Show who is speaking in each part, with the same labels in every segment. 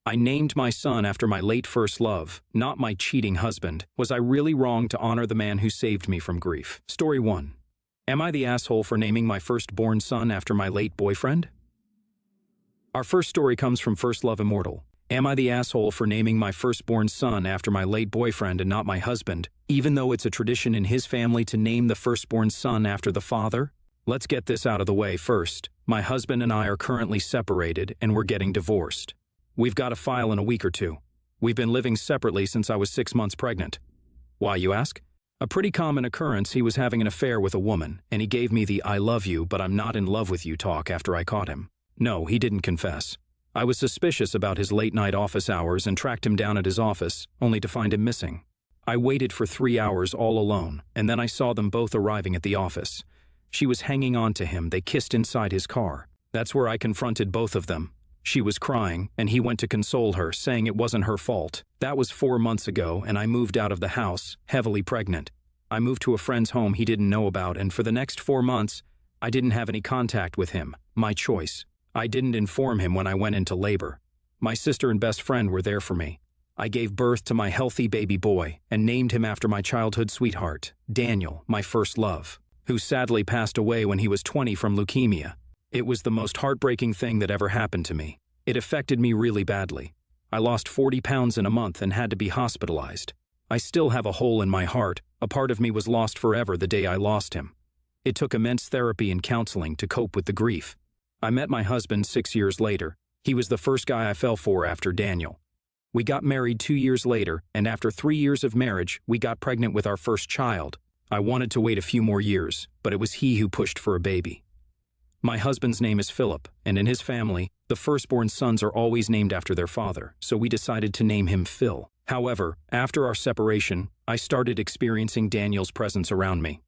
Speaker 1: I named my son after my late first love, not my cheating husband. Was I really wrong to honor the man who saved me from grief? Story 1. Am I the asshole for naming my firstborn son after my late boyfriend? Our first story comes from First Love Immortal. Am I the asshole for naming my firstborn son after my late boyfriend and not my husband, even though it's a tradition in his family to name the firstborn son after the father? Let's get this out of the way first. My husband and I are currently separated and we're getting divorced. We've got to file in a week or two. We've been living separately since I was 6 months pregnant. Why, you ask? A pretty common occurrence, he was having an affair with a woman, and he gave me the "I love you, but I'm not in love with you" talk after I caught him. No, he didn't confess. I was suspicious about his late-night office hours and tracked him down at his office, only to find him missing. I waited for 3 hours all alone, and then I saw them both arriving at the office. She was hanging on to him. They kissed inside his car. That's where I confronted both of them. She was crying, and he went to console her, saying it wasn't her fault. That was 4 months ago, and I moved out of the house, heavily pregnant. I moved to a friend's home he didn't know about, and for the next 4 months, I didn't have any contact with him. My choice. I didn't inform him when I went into labor. My sister and best friend were there for me. I gave birth to my healthy baby boy and named him after my childhood sweetheart, Daniel, my first love, who sadly passed away when he was 20 from leukemia. It was the most heartbreaking thing that ever happened to me. It affected me really badly. I lost 40 pounds in a month and had to be hospitalized. I still have a hole in my heart. A part of me was lost forever the day I lost him. It took immense therapy and counseling to cope with the grief. I met my husband 6 years later. He was the first guy I fell for after Daniel. We got married 2 years later, and after 3 years of marriage, we got pregnant with our first child. I wanted to wait a few more years, but it was he who pushed for a baby. My husband's name is Philip, and in his family, the firstborn sons are always named after their father, so we decided to name him Phil. However, after our separation, I started experiencing Daniel's presence around me.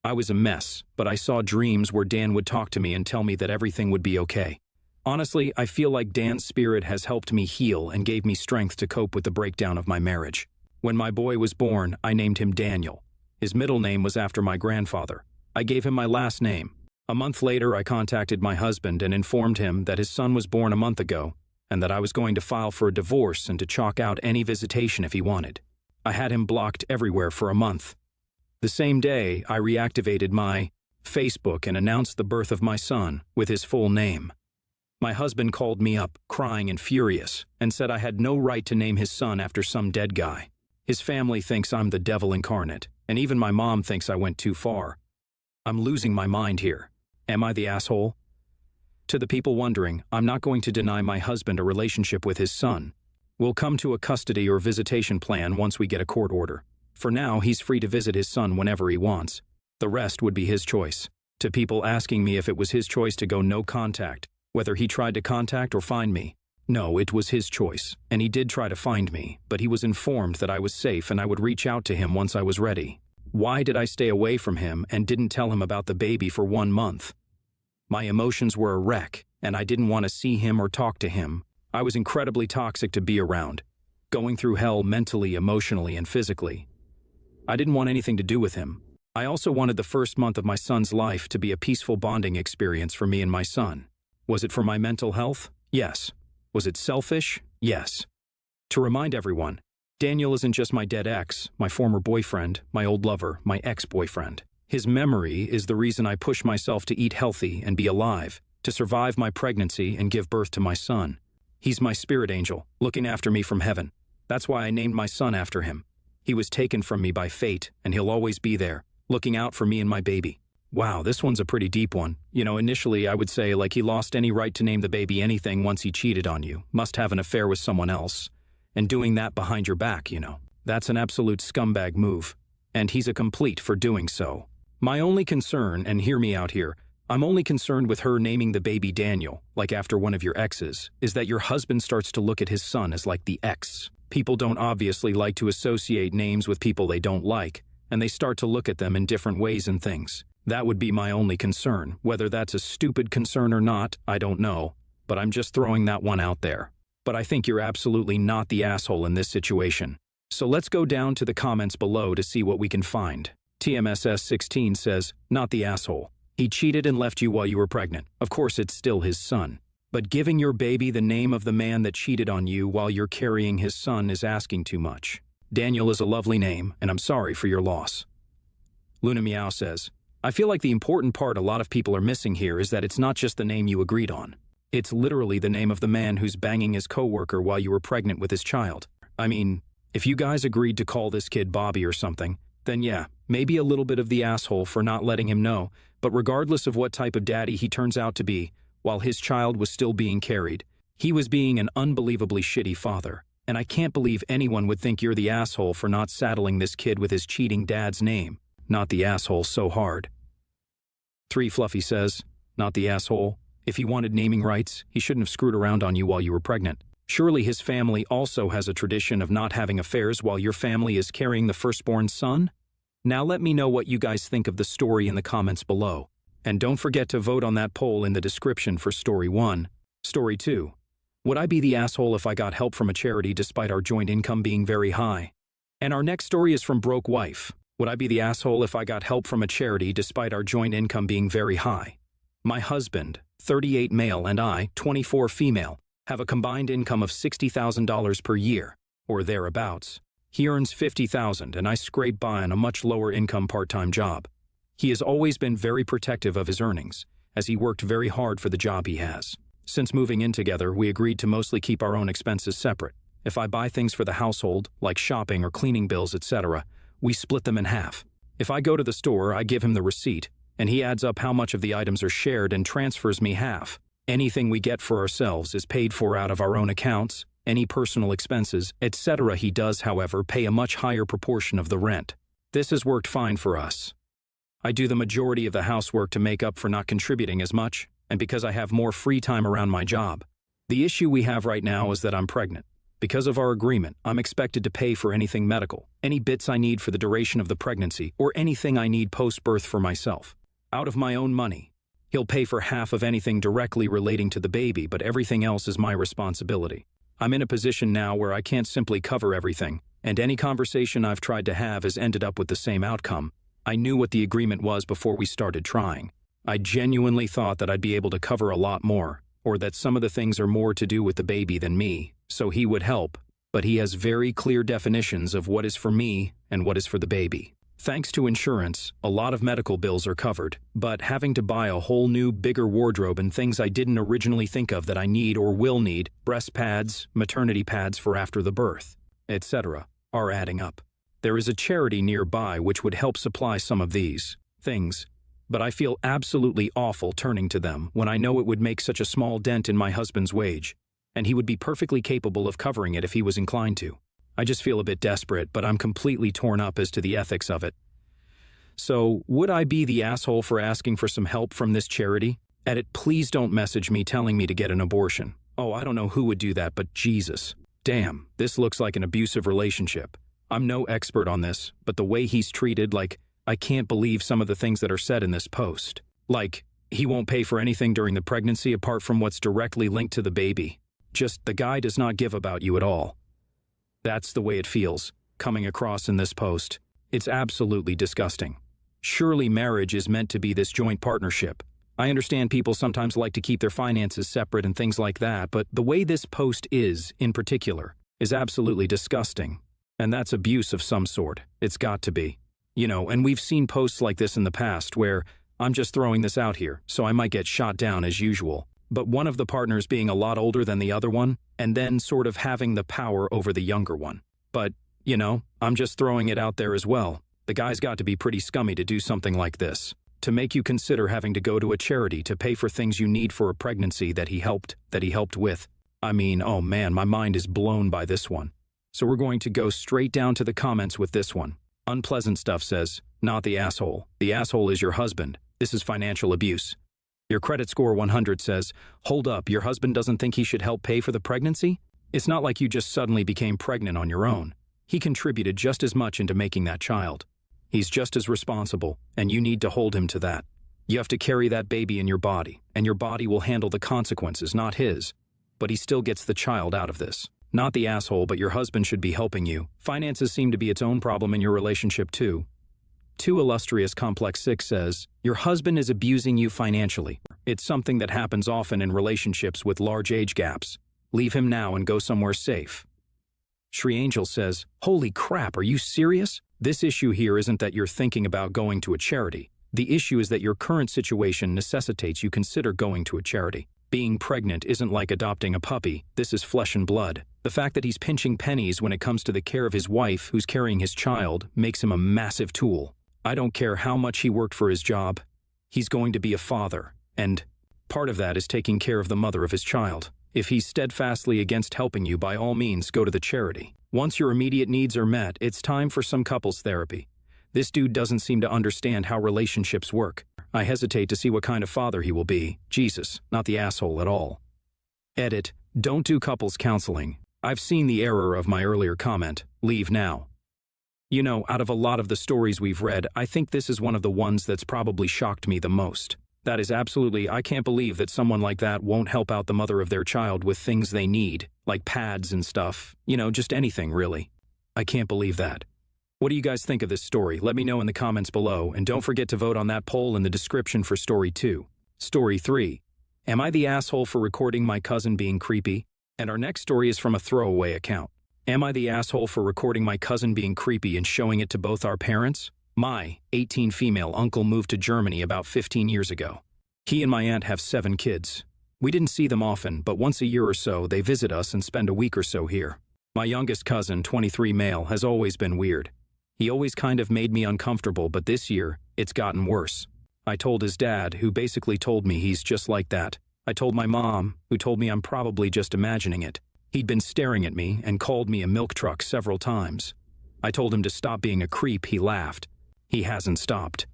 Speaker 1: I was a mess, but I saw dreams where Dan would talk to me and tell me that everything would be okay. Honestly, I feel like Dan's spirit has helped me heal and gave me strength to cope with the breakdown of my marriage. When my boy was born, I named him Daniel. His middle name was after my grandfather. I gave him my last name. A month later, I contacted my husband and informed him that his son was born a month ago and that I was going to file for a divorce and to chalk out any visitation if he wanted. I had him blocked everywhere for a month. The same day, I reactivated my Facebook and announced the birth of my son with his full name. My husband called me up, crying and furious, and said I had no right to name his son after some dead guy. His family thinks I'm the devil incarnate, and even my mom thinks I went too far. I'm losing my mind here. Am I the asshole? To the people wondering, I'm not going to deny my husband a relationship with his son. We'll come to a custody or visitation plan once we get a court order. For now, he's free to visit his son whenever he wants. The rest would be his choice. To people asking me if it was his choice to go no contact, whether he tried to contact or find me. No, it was his choice, and he did try to find me, but he was informed that I was safe and I would reach out to him once I was ready. Why did I stay away from him and didn't tell him about the baby for 1 month? My emotions were a wreck, and I didn't want to see him or talk to him. I was incredibly toxic to be around, going through hell mentally, emotionally, and physically. I didn't want anything to do with him. I also wanted the first month of my son's life to be a peaceful bonding experience for me and my son. Was it for my mental health? Yes. Was it selfish? Yes. To remind everyone, Daniel isn't just my dead ex, my former boyfriend, my old lover, my ex-boyfriend. His memory is the reason I push myself to eat healthy and be alive, to survive my pregnancy and give birth to my son. He's my spirit angel, looking after me from heaven. That's why I named my son after him. He was taken from me by fate, and he'll always be there, looking out for me and my baby. Wow, this one's a pretty deep one. You know, initially I would say like he lost any right to name the baby anything once he cheated on you, must have an affair with someone else. And doing that behind your back, you know. That's an absolute scumbag move. And he's a complete for doing so. My only concern, and hear me out here, I'm only concerned with her naming the baby Daniel, like after one of your exes, is that your husband starts to look at his son as like the ex. People don't obviously like to associate names with people they don't like, and they start to look at them in different ways and things. That would be my only concern. Whether that's a stupid concern or not, I don't know, but I'm just throwing that one out there. But I think you're absolutely not the asshole in this situation. So let's go down to the comments below to see what we can find. TMSS16 says, not the asshole. He cheated and left you while you were pregnant. Of course, it's still his son. But giving your baby the name of the man that cheated on you while you're carrying his son is asking too much. Daniel is a lovely name, and I'm sorry for your loss. Luna Meow says, I feel like the important part a lot of people are missing here is that it's not just the name you agreed on. It's literally the name of the man who's banging his coworker while you were pregnant with his child. I mean, if you guys agreed to call this kid Bobby or something, then yeah, maybe a little bit of the asshole for not letting him know, but regardless of what type of daddy he turns out to be, while his child was still being carried, he was being an unbelievably shitty father, and I can't believe anyone would think you're the asshole for not saddling this kid with his cheating dad's name. Not the asshole so hard. 3 Fluffy says, not the asshole. If he wanted naming rights, he shouldn't have screwed around on you while you were pregnant. Surely his family also has a tradition of not having affairs while your family is carrying the firstborn son? Now let me know what you guys think of the story in the comments below. And don't forget to vote on that poll in the description for Story 1. Story 2. Would I be the asshole if I got help from a charity despite our joint income being very high? And our next story is from Broke Wife. Would I be the asshole if I got help from a charity despite our joint income being very high? My husband, 38 male, and I, 24 female, have a combined income of $60,000 per year, or thereabouts. He earns $50,000 and I scrape by on a much lower income part-time job. He has always been very protective of his earnings, as he worked very hard for the job he has. Since moving in together, we agreed to mostly keep our own expenses separate. If I buy things for the household, like shopping or cleaning bills, etc., we split them in half. If I go to the store, I give him the receipt, and he adds up how much of the items are shared and transfers me half. Anything we get for ourselves is paid for out of our own accounts. Any personal expenses, etc. He does, however, pay a much higher proportion of the rent. This has worked fine for us. I do the majority of the housework to make up for not contributing as much, and because I have more free time around my job. The issue we have right now is that I'm pregnant. Because of our agreement, I'm expected to pay for anything medical, any bits I need for the duration of the pregnancy, or anything I need post-birth for myself. Out of my own money. He'll pay for half of anything directly relating to the baby, but everything else is my responsibility. I'm in a position now where I can't simply cover everything, and any conversation I've tried to have has ended up with the same outcome. I knew what the agreement was before we started trying. I genuinely thought that I'd be able to cover a lot more, or that some of the things are more to do with the baby than me, so he would help, but he has very clear definitions of what is for me and what is for the baby. Thanks to insurance, a lot of medical bills are covered, but having to buy a whole new, bigger wardrobe and things I didn't originally think of that I need or will need, breast pads, maternity pads for after the birth, etc., are adding up. There is a charity nearby which would help supply some of these things, but I feel absolutely awful turning to them when I know it would make such a small dent in my husband's wage, and he would be perfectly capable of covering it if he was inclined to. I just feel a bit desperate, but I'm completely torn up as to the ethics of it. So, would I be the asshole for asking for some help from this charity? Edit, please don't message me telling me to get an abortion. Oh, I don't know who would do that, but Jesus. Damn, this looks like an abusive relationship. I'm no expert on this, but the way he's treated, I can't believe some of the things that are said in this post. Like, he won't pay for anything during the pregnancy apart from what's directly linked to the baby. Just, the guy does not give about you at all. That's the way it feels, coming across in this post. It's absolutely disgusting. Surely marriage is meant to be this joint partnership. I understand people sometimes like to keep their finances separate and things like that, but the way this post is, in particular, is absolutely disgusting. And that's abuse of some sort. It's got to be. You know, and we've seen posts like this in the past where I'm just throwing this out here, so I might get shot down as usual. But one of the partners being a lot older than the other one, and then sort of having the power over the younger one. But, you know, I'm just throwing it out there as well. The guy's got to be pretty scummy to do something like this. To make you consider having to go to a charity to pay for things you need for a pregnancy that he helped with. I mean, oh man, my mind is blown by this one. So we're going to go straight down to the comments with this one. Unpleasant Stuff says, not the asshole. The asshole is your husband. This is financial abuse. Your credit score 100 says, hold up, your husband doesn't think he should help pay for the pregnancy? It's not like you just suddenly became pregnant on your own. He contributed just as much into making that child. He's just as responsible, and you need to hold him to that. You have to carry that baby in your body, and your body will handle the consequences, not his. But he still gets the child out of this. Not the asshole, but your husband should be helping you. Finances seem to be its own problem in your relationship too. Too Illustrious Complex 6 says, your husband is abusing you financially. It's something that happens often in relationships with large age gaps. Leave him now and go somewhere safe. Shri Angel says, holy crap, are you serious? This issue here isn't that you're thinking about going to a charity. The issue is that your current situation necessitates you consider going to a charity. Being pregnant isn't like adopting a puppy. This is flesh and blood. The fact that he's pinching pennies when it comes to the care of his wife who's carrying his child makes him a massive tool. I don't care how much he worked for his job. He's going to be a father, and part of that is taking care of the mother of his child. If he's steadfastly against helping you, by all means, go to the charity. Once your immediate needs are met, it's time for some couples therapy. This dude doesn't seem to understand how relationships work. I hesitate to see what kind of father he will be. Jesus, not the asshole at all. Edit, don't do couples counseling. I've seen the error of my earlier comment. Leave now. You know, out of a lot of the stories we've read, I think this is one of the ones that's probably shocked me the most. That is absolutely, I can't believe that someone like that won't help out the mother of their child with things they need, like pads and stuff. You know, just anything, really. I can't believe that. What do you guys think of this story? Let me know in the comments below, and don't forget to vote on that poll in the description for Story 2. Story 3. Am I the asshole for recording my cousin being creepy? And our next story is from a throwaway account. Am I the asshole for recording my cousin being creepy and showing it to both our parents? My 18 female uncle moved to Germany about 15 years ago. He and my aunt have 7 kids. We didn't see them often, but once a year or so they visit us and spend a week or so here. My youngest cousin, 23 male, has always been weird. He always kind of made me uncomfortable, but this year, it's gotten worse. I told his dad, who basically told me he's just like that. I told my mom, who told me I'm probably just imagining it. He'd been staring at me and called me a milk truck several times. I told him to stop being a creep. He laughed. He hasn't stopped.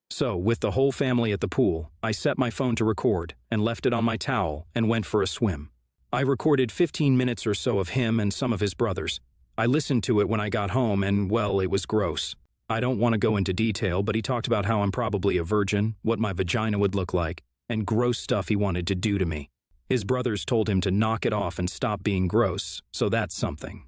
Speaker 1: So, with the whole family at the pool, I set my phone to record and left it on my towel and went for a swim. I recorded 15 minutes or so of him and some of his brothers. I listened to it when I got home and, well, it was gross. I don't want to go into detail, but he talked about how I'm probably a virgin, what my vagina would look like, and gross stuff he wanted to do to me. His brothers told him to knock it off and stop being gross, so that's something.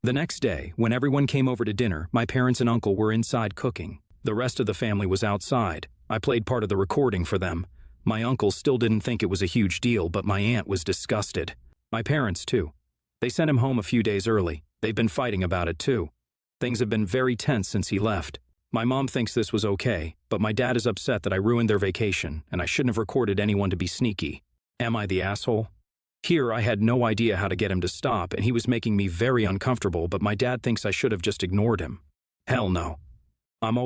Speaker 1: The next day, when everyone came over to dinner, my parents and uncle were inside cooking. The rest of the family was outside. I played part of the recording for them. My uncle still didn't think it was a huge deal, but my aunt was disgusted. My parents, too. They sent him home a few days early. They've been fighting about it, too. Things have been very tense since he left. My mom thinks this was okay, but my dad is upset that I ruined their vacation, and I shouldn't have recorded anyone to be sneaky. Am I the asshole? Here, I had no idea how to get him to stop, and he was making me very uncomfortable, but my dad thinks I should have just ignored him. Hell no. I'm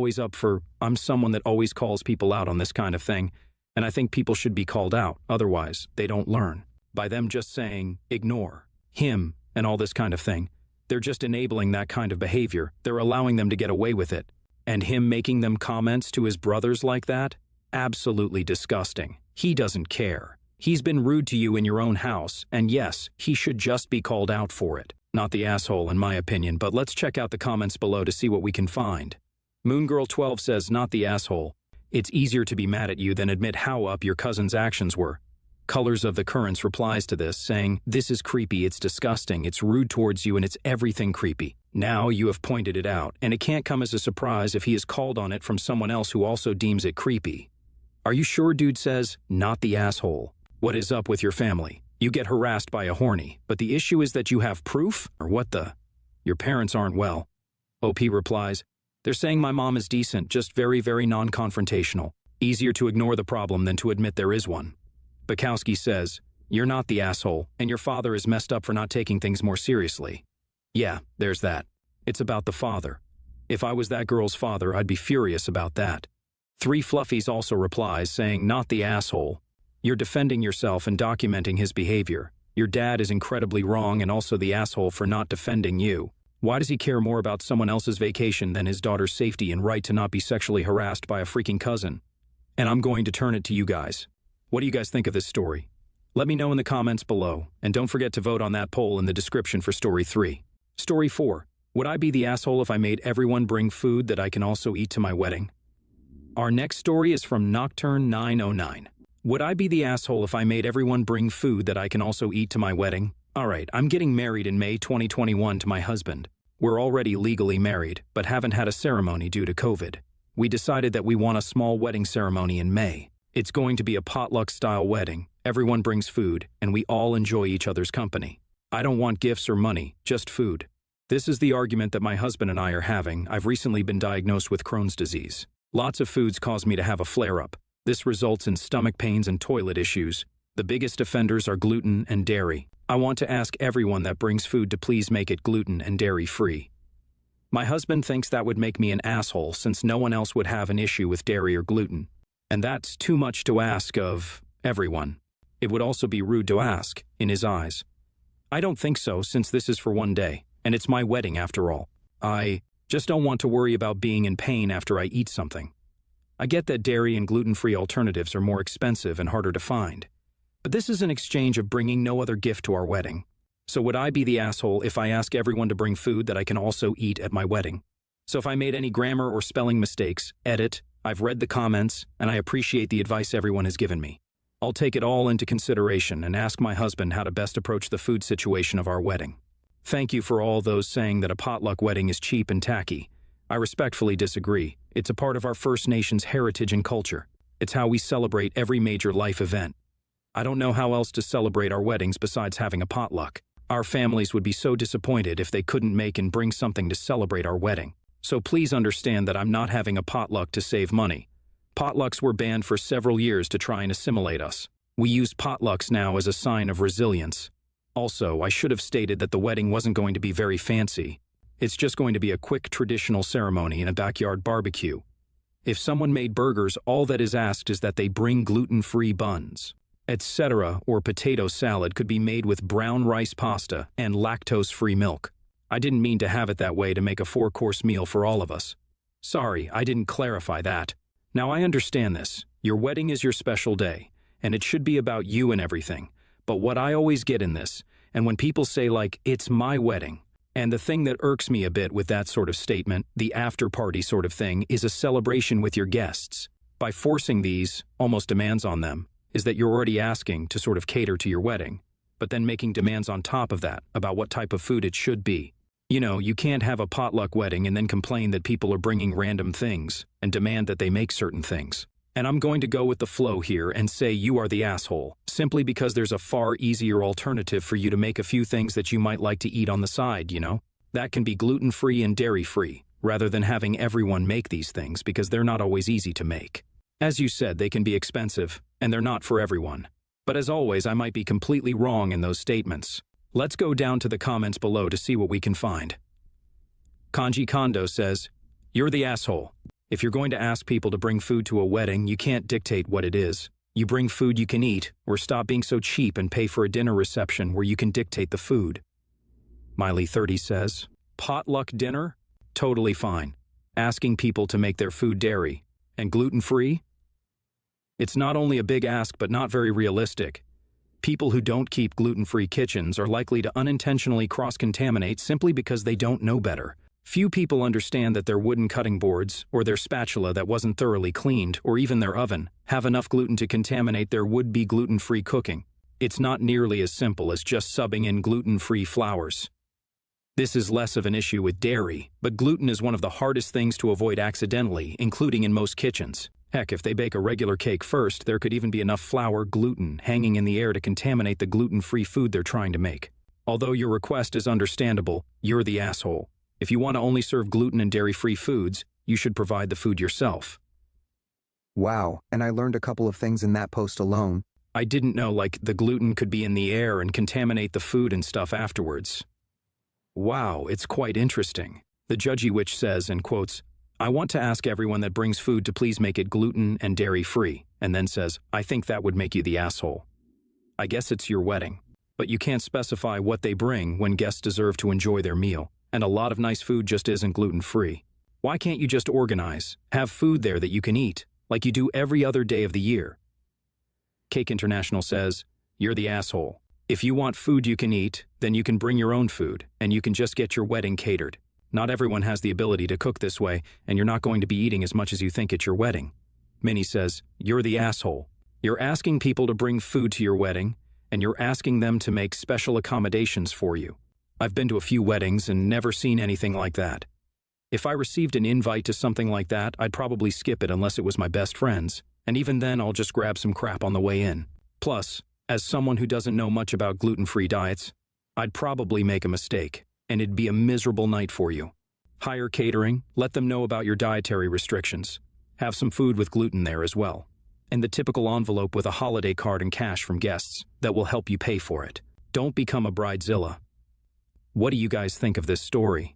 Speaker 1: someone that always calls people out on this kind of thing, and I think people should be called out, otherwise they don't learn. By them just saying, ignore him, and all this kind of thing, they're just enabling that kind of behavior. They're allowing them to get away with it. And him making them comments to his brothers like that? Absolutely disgusting. He doesn't care. He's been rude to you in your own house, and yes, he should just be called out for it. Not the asshole, in my opinion, but let's check out the comments below to see what we can find. Moongirl12 says, not the asshole. It's easier to be mad at you than admit how up your cousin's actions were. Colors of the Currents replies to this, saying, this is creepy, it's disgusting, it's rude towards you, and it's everything creepy. Now you have pointed it out, and it can't come as a surprise if he is called on it from someone else who also deems it creepy. Are you sure? Dude says, not the asshole. What is up with your family? You get harassed by a horny, but the issue is that you have proof? Or what the? Your parents aren't well. OP replies, they're saying my mom is decent, just very, very non-confrontational. Easier to ignore the problem than to admit there is one. Bukowski says, you're not the asshole, and your father is messed up for not taking things more seriously. Yeah, there's that. It's about the father. If I was that girl's father, I'd be furious about that. 3 Fluffies also replies, saying, not the asshole. You're defending yourself and documenting his behavior. Your dad is incredibly wrong and also the asshole for not defending you. Why does he care more about someone else's vacation than his daughter's safety and right to not be sexually harassed by a freaking cousin? And I'm going to turn it to you guys. What do you guys think of this story? Let me know in the comments below, and don't forget to vote on that poll in the description for Story 3. Story 4. Would I be the asshole if I made everyone bring food that I can also eat to my wedding? Our next story is from Nocturne 909. Would I be the asshole if I made everyone bring food that I can also eat to my wedding? Alright, I'm getting married in May 2021 to my husband. We're already legally married, but haven't had a ceremony due to COVID. We decided that we want a small wedding ceremony in May. It's going to be a potluck-style wedding. Everyone brings food, and we all enjoy each other's company. I don't want gifts or money, just food. This is the argument that my husband and I are having. I've recently been diagnosed with Crohn's disease. Lots of foods cause me to have a flare-up. This results in stomach pains and toilet issues. The biggest offenders are gluten and dairy. I want to ask everyone that brings food to please make it gluten and dairy-free. My husband thinks that would make me an asshole since no one else would have an issue with dairy or gluten. And that's too much to ask of everyone. It would also be rude to ask, in his eyes. I don't think so, since this is for one day, and it's my wedding after all. I just don't want to worry about being in pain after I eat something. I get that dairy and gluten-free alternatives are more expensive and harder to find. But this is an exchange of bringing no other gift to our wedding. So would I be the asshole if I ask everyone to bring food that I can also eat at my wedding? So if I made any grammar or spelling mistakes, edit. I've read the comments, and I appreciate the advice everyone has given me. I'll take it all into consideration and ask my husband how to best approach the food situation of our wedding. Thank you for all those saying that a potluck wedding is cheap and tacky. I respectfully disagree. It's a part of our First Nations heritage and culture. It's how we celebrate every major life event. I don't know how else to celebrate our weddings besides having a potluck. Our families would be so disappointed if they couldn't make and bring something to celebrate our wedding. So please understand that I'm not having a potluck to save money. Potlucks were banned for several years to try and assimilate us. We use potlucks now as a sign of resilience. Also, I should have stated that the wedding wasn't going to be very fancy. It's just going to be a quick traditional ceremony in a backyard barbecue. If someone made burgers, all that is asked is that they bring gluten-free buns, etc., or potato salad could be made with brown rice pasta and lactose-free milk. I didn't mean to have it that way to make a 4-course meal for all of us. Sorry, I didn't clarify that. Now I understand this. Your wedding is your special day, and it should be about you and everything. But what I always get in this, and when people say like, it's my wedding, and the thing that irks me a bit with that sort of statement, the after-party sort of thing, is a celebration with your guests. By forcing these, almost demands on them, is that you're already asking to sort of cater to your wedding, but then making demands on top of that about what type of food it should be. You know, you can't have a potluck wedding and then complain that people are bringing random things and demand that they make certain things. And I'm going to go with the flow here and say you are the asshole, simply because there's a far easier alternative for you to make a few things that you might like to eat on the side, you know? That can be gluten-free and dairy-free, rather than having everyone make these things because they're not always easy to make. As you said, they can be expensive, and they're not for everyone. But as always, I might be completely wrong in those statements. Let's go down to the comments below to see what we can find. Kanji Kondo says, "You're the asshole. If you're going to ask people to bring food to a wedding, you can't dictate what it is. You bring food you can eat, or stop being so cheap and pay for a dinner reception where you can dictate the food." Miley30 says, "Potluck dinner? Totally fine. Asking people to make their food dairy and gluten-free? It's not only a big ask, but not very realistic. People who don't keep gluten-free kitchens are likely to unintentionally cross-contaminate simply because they don't know better. Few people understand that their wooden cutting boards, or their spatula that wasn't thoroughly cleaned, or even their oven, have enough gluten to contaminate their would-be gluten-free cooking. It's not nearly as simple as just subbing in gluten-free flours. This is less of an issue with dairy, but gluten is one of the hardest things to avoid accidentally, including in most kitchens. Heck, if they bake a regular cake first, there could even be enough flour gluten hanging in the air to contaminate the gluten-free food they're trying to make. Although your request is understandable, you're the asshole. If you want to only serve gluten and dairy-free foods, you should provide the food yourself."
Speaker 2: Wow, and I learned a couple of things in that post alone.
Speaker 1: I didn't know, like, the gluten could be in the air and contaminate the food and stuff afterwards. Wow, it's quite interesting. The Judgy Witch says, in quotes, "I want to ask everyone that brings food to please make it gluten and dairy-free," and then says, "I think that would make you the asshole." I guess it's your wedding. But you can't specify what they bring when guests deserve to enjoy their meal, and a lot of nice food just isn't gluten-free. Why can't you just organize, have food there that you can eat, like you do every other day of the year? Cake International says, "You're the asshole. If you want food you can eat, then you can bring your own food, and you can just get your wedding catered. Not everyone has the ability to cook this way, and you're not going to be eating as much as you think at your wedding." Minnie says, "You're the asshole. You're asking people to bring food to your wedding, and you're asking them to make special accommodations for you. I've been to a few weddings and never seen anything like that. If I received an invite to something like that, I'd probably skip it unless it was my best friend's, and even then I'll just grab some crap on the way in. Plus, as someone who doesn't know much about gluten-free diets, I'd probably make a mistake, and it'd be a miserable night for you. Hire catering, let them know about your dietary restrictions. Have some food with gluten there as well. And the typical envelope with a holiday card and cash from guests that will help you pay for it. Don't become a bridezilla. What do you guys think of this story?